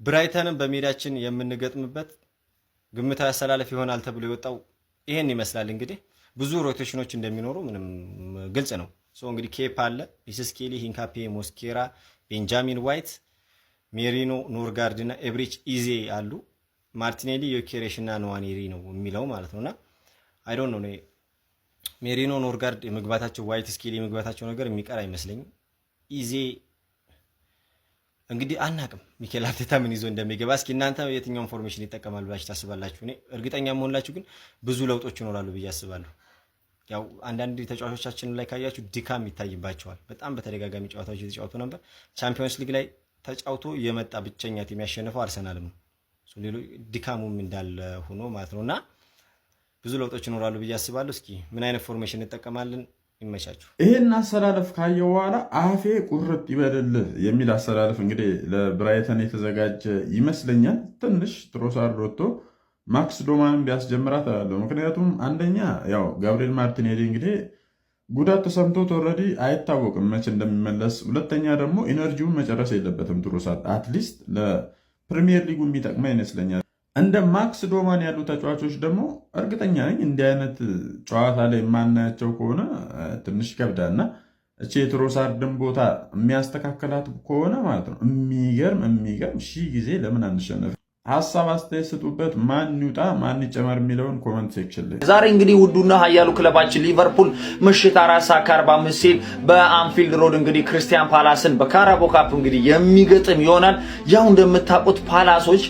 ብራይተንን በሜዳችን የምንገጥምበት ግምታዊ አሰላለፍ ይሆናል ተብሎ የወጣው ይሄን ይመስላል። እንግዲህ ብዙ ሮቴሽኖች እንደሚኖሩ ምንም ግልጽ ነው። እንግዲህ ኬፓ አለ፣ ኢስስኬሊ፣ ሂንካፔ፣ ሞስኬራ፣ ቤንጃሚን ዋይት፣ ሜሪኖ፣ ኖርጋርድ እና ኤብሪች ኢዜ አሉ። ማርቲኔሊ፣ ዮኬሬሽ እና ነዋኔሪ ነው የሚለው ማለት ነውና አይ ዶንት ኖ ሜሪኖ፣ ኖርጋርድ የመግባታቸው ዋይት፣ ስኬሊ የመግባታቸው ነገር የሚቀር አይመስለኝም። ኢዜ እንግዲህ አናቅም ሚኬል አርቴታ ምን ይዞ እንደሚገባ። እስኪ እናንተ የትኛው ኢንፎርሜሽን ይጠቀማል ብላችሁ ታስባላችሁ? እኔ እርግጠኛ መሆንላችሁ ግን ብዙ ለውጦች ይኖራሉ ብዬ አስባለሁ። ያው አንዳንድ ተጫዋቾቻችን ላይ ካያችሁ ድካም ይታይባቸዋል። በጣም በተደጋጋሚ ጨዋታዎች እየተጫወቱ ነበር። ቻምፒዮንስ ሊግ ላይ ተጫውቶ የመጣ ብቸኛ ቲም ያሸነፈው አርሰናልም ነው። ሌሎች ድካሙም እንዳለ ሆኖ ማለት ነውና ብዙ ለውጦች ይኖራሉ ብዬ አስባለሁ። እስኪ ምን አይነት ኢንፎርሜሽን እንጠቀማለን? ይመቻችሁ። ይሄን አሰላለፍ ካየው በኋላ አፌ ቁርጥ ይበልልህ የሚል አሰላለፍ እንግዲህ ለብራይተን የተዘጋጀ ይመስለኛል። ትንሽ ትሮሳርድ ወጥቶ ማክስ ዶማንን ቢያስጀምራት አለው። ምክንያቱም አንደኛ ያው ጋብሪኤል ማርቲኔሊ እንግዲህ ጉዳት ተሰምቶት ኦልሬዲ አይታወቅም መቼ እንደሚመለስ። ሁለተኛ ደግሞ ኢነርጂውን መጨረስ የለበትም ትሮሳርድ። አትሊስት ለፕሪሚየር ሊጉ የሚጠቅመ ይመስለኛል። እንደ ማክስ ዶማን ያሉ ተጫዋቾች ደግሞ እርግጠኛ ነኝ እንዲህ አይነት ጨዋታ ላይ የማናያቸው ከሆነ ትንሽ ይከብዳልና እቺ የትሮሳርድን ቦታ የሚያስተካከላት ከሆነ ማለት ነው የሚገርም ሺህ ጊዜ ለምን አንሸነፍ? ሀሳብ አስተያየት ስጡበት። ማን ይውጣ ማን ይጨመር የሚለውን ኮመንት ሴክሽን ላይ። ዛሬ እንግዲህ ውዱና ኃያሉ ክለባችን ሊቨርፑል ምሽት 4:45 ሲል በአንፊልድ ሮድ እንግዲህ ክሪስታል ፓላስን በካራቦ ካፕ እንግዲህ የሚገጥም ይሆናል። ያው እንደምታውቁት ፓላሶች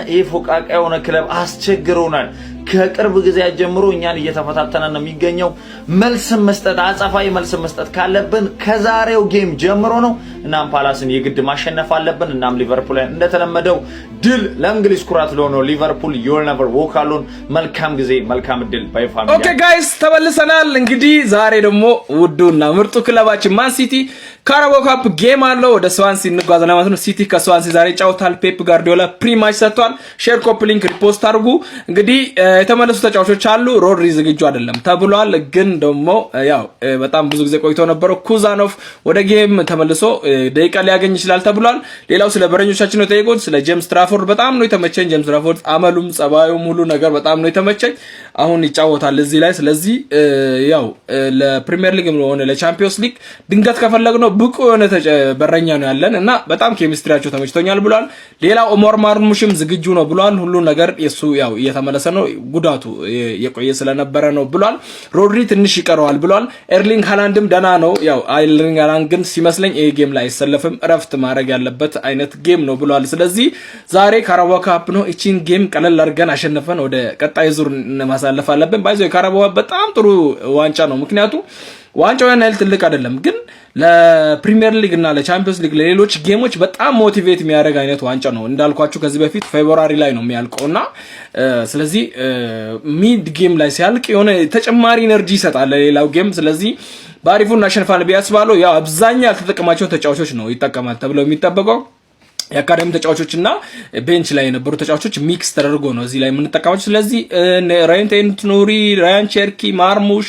ይሄ ፎቃቃ የሆነ ክለብ አስቸግሮናል። ከቅርብ ጊዜ ጀምሮ እኛን እየተፈታተነ ነው የሚገኘው። መልስ መስጠት አጻፋዊ መልስ መስጠት ካለብን ከዛሬው ጌም ጀምሮ ነው። እናም ፓላስን የግድ ማሸነፍ አለብን። እናም ሊቨርፑል እንደተለመደው ድል ለእንግሊዝ ኩራት ለሆነው ሊቨርፑል ዩል ነቨር ዎክ አሎን። መልካም ጊዜ መልካም ድል ባይ ፋሚሊ። ኦኬ ጋይስ ተመልሰናል። እንግዲህ ዛሬ ደግሞ ውዱና ምርጡ ክለባችን ማን ሲቲ ካራባኦ ካፕ ጌም አለው። ወደ ስዋንሲ እንጓዛለን ማለት ነው። ሲቲ ከስዋንሲ ዛሬ ጫውታል። ፔፕ ጋርዲዮላ ፕሪማች ሰጥቷል። ሼር ኮፒ ሊንክ ሪፖስት አድርጉ። እንግዲህ የተመለሱ ተጫዋቾች አሉ። ሮድሪ ዝግጁ አይደለም ተብሏል። ግን ደግሞ ያው በጣም ብዙ ጊዜ ቆይቶ ነበር። ኩዛኖቭ ወደ ጌም ተመልሶ ደቂቃ ሊያገኝ ይችላል ተብሏል። ሌላው ስለ በረኞቻችን ነው ተይቆት። ስለ ጄምስ ትራፎርድ በጣም ነው የተመቸኝ። ጄምስ ትራፎርድ አመሉም ጸባዩም ሁሉ ነገር በጣም ነው የተመቸኝ። አሁን ይጫወታል እዚህ ላይ። ስለዚህ ያው ለፕሪሚየር ሊግ ሆነ ለቻምፒዮንስ ሊግ ድንገት ከፈለግነው ብቁ የሆነ በረኛ ነው ያለን እና በጣም ኬሚስትሪያቸው ተመችቶኛል ብሏል። ሌላው ኦማር ማርሙሽም ዝግጁ ነው ብሏል። ሁሉ ነገር የሱ ያው እየተመለሰ ነው። ጉዳቱ የቆየ ስለነበረ ነው ብሏል። ሮድሪ ትንሽ ይቀረዋል ብሏል። ኤርሊንግ ሃላንድም ደና ነው። ያው ኤርሊንግ ሃላንድ ግን ሲመስለኝ ይሄ ጌም ላይ አይሰለፍም፣ እረፍት ማድረግ ያለበት አይነት ጌም ነው ብሏል። ስለዚህ ዛሬ ካራባኦ ካፕ ነው። እቺን ጌም ቀለል አድርገን አሸንፈን ወደ ቀጣይ ዙር ማሳለፍ አለብን። ባይዘው ካራባኦ በጣም ጥሩ ዋንጫ ነው። ምክንያቱም ዋንጫው ያን ያህል ትልቅ አይደለም፣ ግን ለፕሪሚየር ሊግ እና ለቻምፒዮንስ ሊግ ለሌሎች ጌሞች በጣም ሞቲቬት የሚያደርግ አይነት ዋንጫ ነው። እንዳልኳችሁ ከዚህ በፊት ፌብሩዋሪ ላይ ነው የሚያልቀውና ስለዚህ ሚድ ጌም ላይ ሲያልቅ የሆነ ተጨማሪ ኤነርጂ ይሰጣል ለሌላው ጌም። ስለዚህ ባሪፉ እናሸንፋለን ቢያስባለው ያው አብዛኛው ያልተጠቀማቸው ተጫዋቾች ነው ይጠቀማል ተብሎ የሚጠበቀው። የአካዳሚ ተጫዋቾችና ቤንች ላይ የነበሩ ተጫዋቾች ሚክስ ተደርጎ ነው እዚህ ላይ የምንጠቀማቸው። ስለዚህ ራይንቴንት ኑሪ፣ ራያን ቸርኪ፣ ማርሙሽ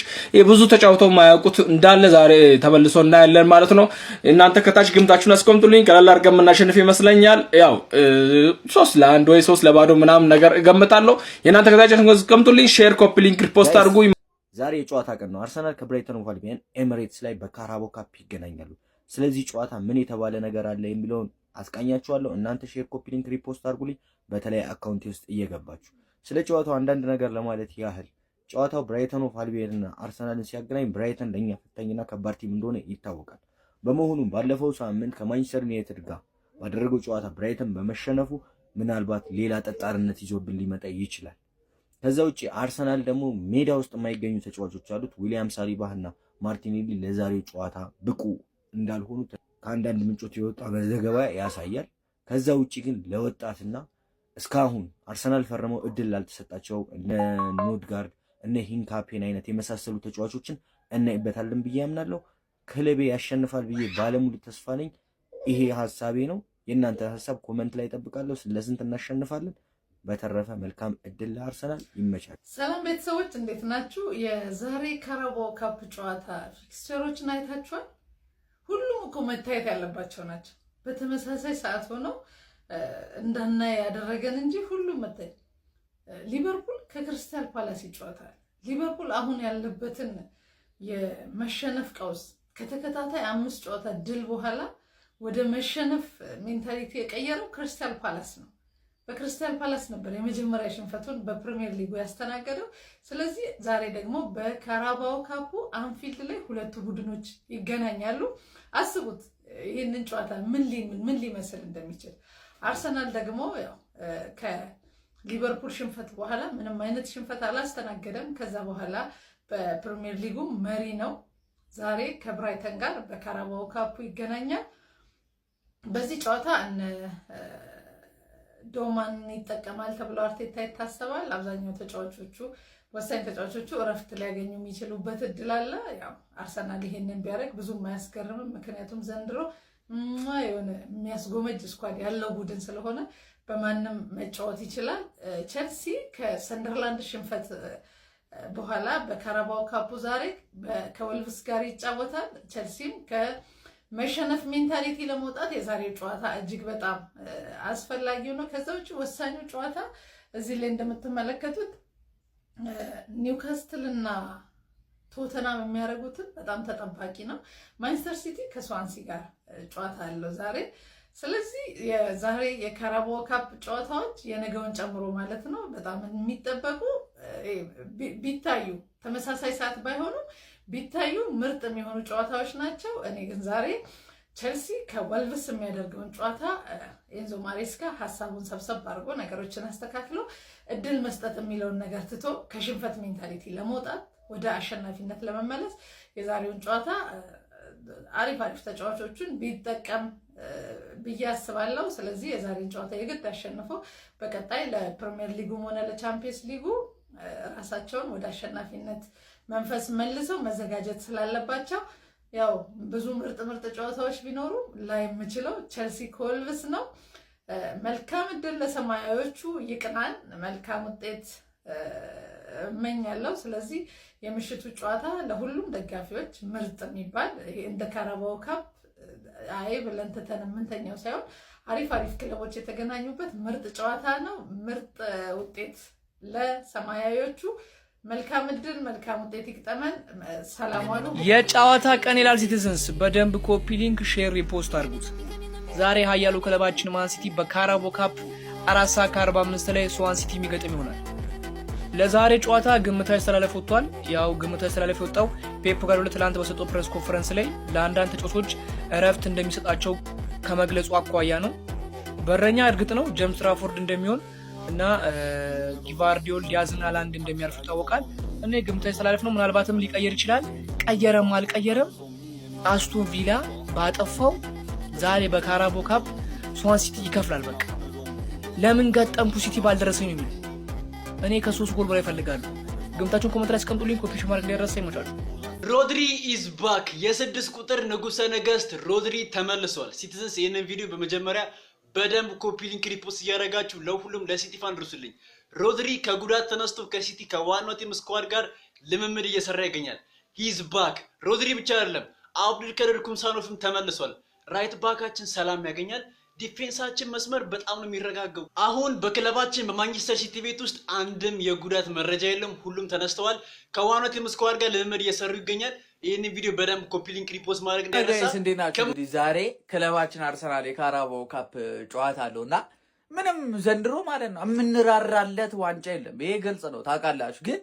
ብዙ ተጫውተው ማያውቁት እንዳለ ዛሬ ተመልሶ እናያለን ማለት ነው። እናንተ ከታች ግምታችሁን አስቀምጡልኝ። ቀላል አድርገን የምናሸንፍ ይመስለኛል። ያው 3-1 ወይ 3-0 ምናምን ነገር እገምታለሁ። የእናንተ ከታች አስቀምጡልኝ። ሼር ኮፒ ሊንክ ሪፖስት አድርጉ። ዛሬ የጨዋታ ቀን ነው። አርሰናል ከብራይተን ሆቭ አልቢዮን ኤሚሬትስ ላይ በካራባኦ ካፕ ይገናኛሉ። ስለዚህ ጨዋታ ምን የተባለ ነገር አለ የሚለውን አስቃኛችኋለሁ። እናንተ ሼር ኮፒ ሊንክ ሪፖስት አድርጉልኝ፣ በተለይ አካውንቴ ውስጥ እየገባችሁ። ስለ ጨዋታው አንዳንድ ነገር ለማለት ያህል ጨዋታው ብራይተን ሆቭ አልቢዮን እና አርሰናልን ሲያገናኝ ብራይተን ለኛ ፈታኝና ከባድ ቲም እንደሆነ ይታወቃል። በመሆኑም ባለፈው ሳምንት ከማንቸስተር ዩናይትድ ጋር ባደረገው ጨዋታ ብራይተን በመሸነፉ ምናልባት ሌላ ጠጣርነት ይዞብን ሊመጣ ይችላል። ከዛ ውጪ አርሰናል ደግሞ ሜዳ ውስጥ የማይገኙ ተጫዋቾች አሉት። ዊሊያም ሳሊባህና ማርቲኔሊ ለዛሬው ጨዋታ ብቁ እንዳልሆኑ ከአንዳንድ ምንጮች የወጣ ዘገባ ያሳያል። ከዛ ውጪ ግን ለወጣትና እስካሁን አርሰናል ፈርመው እድል ላልተሰጣቸው እነ ኖርጋርድ እነ ሂንካፔን አይነት የመሳሰሉ ተጫዋቾችን እናይበታለን ብዬ አምናለሁ። ክለቤ ያሸንፋል ብዬ ባለሙሉ ተስፋ ነኝ። ይሄ ሐሳቤ ነው። የእናንተ ሐሳብ ኮሜንት ላይ እጠብቃለሁ። ስለስንት እናሸንፋለን? በተረፈ መልካም እድል ለአርሰናል። ይመቻል። ሰላም ቤተሰቦች እንዴት ናችሁ? የዛሬ ካራባኦ ካፕ ጨዋታ ፊክስቸሮችን አይታችኋል? ሁሉም እኮ መታየት ያለባቸው ናቸው። በተመሳሳይ ሰዓት ሆነው እንዳናይ ያደረገን እንጂ ሁሉም መጣይ ሊቨርፑል ከክሪስታል ፓላስ ይጫወታል። ሊቨርፑል አሁን ያለበትን የመሸነፍ ቀውስ ከተከታታይ 5 ጨዋታ ድል በኋላ ወደ መሸነፍ ሜንታሊቲ የቀየረው ክሪስታል ፓላስ ነው። በክሪስታል ፓላስ ነበር የመጀመሪያ ሽንፈቱን በፕሪሚየር ሊጉ ያስተናገደው። ስለዚህ ዛሬ ደግሞ በካራባኦ ካፑ አንፊልድ ላይ ሁለቱ ቡድኖች ይገናኛሉ። አስቡት ይህንን ጨዋታ ምን ሊመስል እንደሚችል። አርሰናል ደግሞ ያው ከሊቨርፑል ሽንፈት በኋላ ምንም አይነት ሽንፈት አላስተናገደም። ከዛ በኋላ በፕሪሚየር ሊጉ መሪ ነው። ዛሬ ከብራይተን ጋር በካራባኦ ካፑ ይገናኛል። በዚህ ጨዋታ ዶማን ይጠቀማል ተብሎ አርቴታ ይታሰባል። አብዛኛው ተጫዋቾቹ ወሳኝ ተጫዋቾቹ እረፍት ሊያገኙ የሚችሉበት እድል አለ። ያው አርሰናል ይሄንን ቢያደርግ ብዙም አያስገርምም፣ ምክንያቱም ዘንድሮ የሆነ የሚያስጎመጅ ስኳድ ያለው ቡድን ስለሆነ በማንም መጫወት ይችላል። ቼልሲ ከሰንደርላንድ ሽንፈት በኋላ በካራባኦ ካፑ ዛሬ ከወልቭስ ጋር ይጫወታል። ቼልሲም ከመሸነፍ ሜንታሊቲ ለመውጣት የዛሬው ጨዋታ እጅግ በጣም አስፈላጊው ነው። ከዛ ውጭ ወሳኙ ጨዋታ እዚህ ላይ እንደምትመለከቱት ኒውካስትል እና ቶተናም የሚያደርጉትን በጣም ተጠባቂ ነው። ማንቸስተር ሲቲ ከስዋንሲ ጋር ጨዋታ አለው ዛሬ። ስለዚህ የዛሬ የካራባኦ ካፕ ጨዋታዎች የነገውን ጨምሮ ማለት ነው በጣም የሚጠበቁ ቢታዩ ተመሳሳይ ሰዓት ባይሆኑ ቢታዩ ምርጥ የሚሆኑ ጨዋታዎች ናቸው። እኔ ግን ዛሬ ቼልሲ ከወልቭስ የሚያደርገውን ጨዋታ ኤንዞ ማሬስካ ሀሳቡን ሰብሰብ አድርጎ ነገሮችን አስተካክሎ እድል መስጠት የሚለውን ነገር ትቶ ከሽንፈት ሜንታሊቲ ለመውጣት ወደ አሸናፊነት ለመመለስ የዛሬውን ጨዋታ አሪፍ ተጫዋቾችን ቢጠቀም ብዬ አስባለሁ። ስለዚህ የዛሬን ጨዋታ የግድ አሸንፈው በቀጣይ ለፕሪሚየር ሊጉም ሆነ ለቻምፒየንስ ሊጉ ራሳቸውን ወደ አሸናፊነት መንፈስ መልሰው መዘጋጀት ስላለባቸው ያው ብዙ ምርጥ ጨዋታዎች ቢኖሩ ላይ የምችለው ቼልሲ ከወልቭስ ነው። መልካም እድል ለሰማያዊዎቹ ይቅናን፣ መልካም ውጤት እመኛለሁ። ስለዚህ የምሽቱ ጨዋታ ለሁሉም ደጋፊዎች ምርጥ የሚባል እንደ ካራባኦ ካፕ ብለን ትተን የምንተኛው ሳይሆን አሪፍ ክለቦች የተገናኙበት ምርጥ ጨዋታ ነው። ምርጥ ውጤት ለሰማያዊዎቹ። መልካም እድል፣ መልካም ውጤት ይቅጠመን። ሰላም ዋሉ። የጨዋታ ቀን ይላል ሲቲዝንስ። በደንብ ኮፒ ሊንክ፣ ሼር፣ ሪፖስት አድርጉት። ዛሬ ኃያሉ ክለባችን ማን ሲቲ በካራባኦ ካፕ 4:45 ላይ ስዋን ሲቲ የሚገጥም ይሆናል። ለዛሬ ጨዋታ ግምታዊ አስተላለፍ ወጥቷል። ያው ግምታዊ አስተላለፍ የወጣው ፔፕ ጋርዲዮላ ትላንት በሰጠው ፕሬስ ኮንፈረንስ ላይ ለአንዳንድ ተጫዋቾች እረፍት እንደሚሰጣቸው ከመግለጹ አኳያ ነው። በረኛ እርግጥ ነው ጄምስ ትራፎርድ እንደሚሆን እና ጊቫርዲዮል ዲያዝና ላንድ እንደሚያርፉ ይታወቃል። እና ግምታዊ አስተላለፍ ነው። ምናልባትም ሊቀየር ይችላል። ቀየረም አልቀየረም አስቶን ቪላ ባጠፋው ዛሬ በካራባኦ ካፕ ስዋን ሲቲ ይከፍላል። በቃ ለምን ገጠምኩ ሲቲ ባልደረሰኝ ነው የሚል እኔ ከ3 ጎል በላይ እፈልጋለሁ። ግምታችሁን ኮሜንት ላይ አስቀምጡልኝ። ኮፒ ማድረግ እንዳይረሳ። ይመጣሉ። ሮድሪ ኢዝ ባክ። የ6 ቁጥር ንጉሰ ነገስት ሮድሪ ተመልሷል። ሲቲዝንስ ይህንን ቪዲዮ በመጀመሪያ በደንብ ኮፒ ሊንክ ሪፖስት እያደረጋችሁ ለሁሉም ለሲቲ ፋን ድረሱልኝ። ሮድሪ ከጉዳት ተነስቶ ከሲቲ ከዋናው ቲም ስኳድ ጋር ልምምድ እየሰራ ይገኛል። ሂዝ ባክ። ሮድሪ ብቻ አይደለም አብዱልከድር ኩምሳኖፍም ተመልሷል። ራይት ባካችን ሰላም ያገኛል። ዲፌንሳችን መስመር በጣም ነው የሚረጋገው። አሁን በክለባችን በማንቸስተር ሲቲ ቤት ውስጥ አንድም የጉዳት መረጃ የለም። ሁሉም ተነስተዋል። ከዋናው ቲም ስኳድ ጋር ልምምድ እየሰሩ ይገኛል። ይህን ቪዲዮ በደንብ ኮፒ ሊንክ ሪፖስት ማድረግ እንዳይረሳ። እንዴት ናችሁ? እንግዲህ ዛሬ ክለባችን አርሰናል የካራባኦ ካፕ ጨዋታ አለውና ምንም ዘንድሮ ማለት ነው የምንራራለት ዋንጫ የለም። ይሄ ግልጽ ነው ታውቃላችሁ። ግን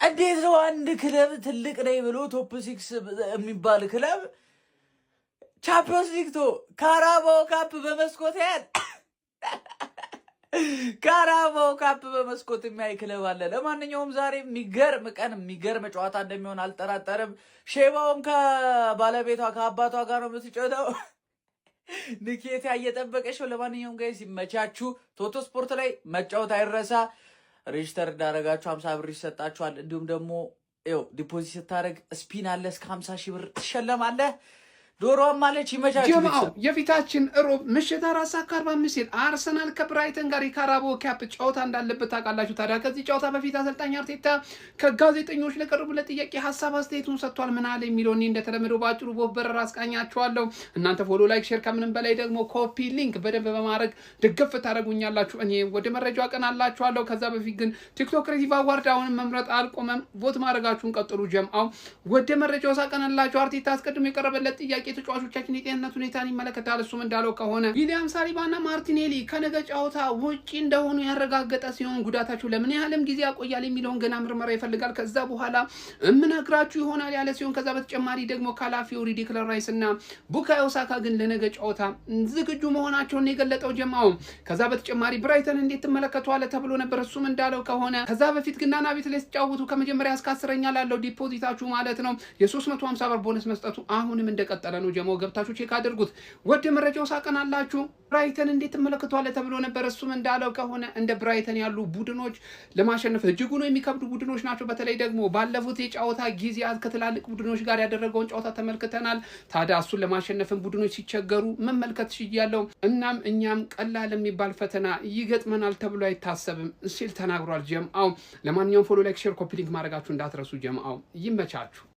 እንዴት ነው አንድ ክለብ ትልቅ ነኝ ብሎ ቶፕ 6 የሚባል ክለብ ቻምፒዮንስ ሊግ ካራባኦ ካፕ በመስኮት ያል ካራባኦ ካፕ በመስኮት የሚያይ ክለብ አለ። ለማንኛውም ዛሬ የሚገርም ቀን የሚገርም ጨዋታ እንደሚሆን አልጠራጠርም። ሼባውም ከባለቤቷ ከአባቷ ጋር ነው የምትጫወተው። ንኬት እየጠበቀች ነው። ለማንኛውም ጋይስ ሲመቻችሁ ቶቶ ስፖርት ላይ መጫወት አይረሳ። ሬጅስተር እንዳደረጋችሁ 50 ብር ይሰጣችኋል። እንዲሁም ደግሞ ዲፖዚት ስታደርግ ስፒን አለ እስከ 50 ሺህ ብር ትሸለማለህ። ዶሮዋም አለች። ይመቻችሁ ጀማው የፊታችን ሮብ ምሽት 4:45 ሲል አርሰናል ከብራይተን ጋር የካራቦ ካፕ ጨዋታ እንዳለበት ታውቃላችሁ። ታዲያ ከዚህ ጨዋታ በፊት አሰልጣኝ አርቴታ ከጋዜጠኞች ለቀረቡለት ጥያቄ ሀሳብ አስተያየቱን ሰጥቷል። ምን አለ የሚለው እኔ እንደተለመደው ባጭሩ ቦብ በረራ አስቃኛችኋለሁ። እናንተ ፎሎ፣ ላይክ፣ ሼር ከምንም በላይ ደግሞ ኮፒ ሊንክ በደንብ በማድረግ ድግፍ ታደርጉኛላችሁ። እኔ ወደ መረጃው አቀናላችኋለሁ። ከዛ በፊት ግን ቲክቶክ ክሬቲቭ አዋርድ አሁን መምረጥ አልቆመም። ቮት ማድረጋችሁን ቀጥሉ። ጀማው ወደ መረጃው ሳቀናላችሁ አርቴታ አስቀድሞ የቀረበለት ጥያቄ ተጫዋቾቻችን የጤንነት ሁኔታን ይመለከታል። እሱም እንዳለው ከሆነ ዊሊያም ሳሊባና ማርቲኔሊ ከነገ ጨዋታ ውጪ እንደሆኑ ያረጋገጠ ሲሆን ጉዳታቸው ለምን ያህልም ጊዜ ያቆያል የሚለውን ገና ምርመራ ይፈልጋል። ከዛ በኋላ እምነግራችሁ ይሆናል ያለ ሲሆን ከዛ በተጨማሪ ደግሞ ካላፊዮሪ፣ ዲክለር ራይስ እና ቡካዮ ሳካ ግን ለነገ ጨዋታ ዝግጁ መሆናቸውን የገለጠው ጀማው። ከዛ በተጨማሪ ብራይተን እንዴት ትመለከቷለ ተብሎ ነበር። እሱም እንዳለው ከሆነ ከዛ በፊት ግን ናና ቤት ላይ ሲጫወቱ ከመጀመሪያ እስከ 10ኛ ላለው ዲፖዚታችሁ ማለት ነው የ350 ብር ቦነስ መስጠቱ አሁንም እንደቀጠለ ነው። ጀማው ገብታችሁ ቼክ አድርጉት። ወደ መረጃው ሳቀናላችሁ ብራይተን እንዴት ተመለከቷል ተብሎ ነበር። እሱም እንዳለው ከሆነ እንደ ብራይተን ያሉ ቡድኖች ለማሸነፍ እጅጉን የሚከብዱ ቡድኖች ናቸው። በተለይ ደግሞ ባለፉት የጨዋታ ጊዜያት ከትላልቅ ቡድኖች ጋር ያደረገውን ጨዋታ ተመልክተናል። ታዲያ እሱን ለማሸነፍን ቡድኖች ሲቸገሩ መመልከት ሽያለው። እናም እኛም ቀላል የሚባል ፈተና ይገጥመናል ተብሎ አይታሰብም ሲል ተናግሯል ጀምአው። ለማንኛውም ፎሎ፣ ላይክ፣ ሼር፣ ኮፒ ሊንክ ማድረጋችሁ እንዳትረሱ ጀምአው። ይመቻችሁ።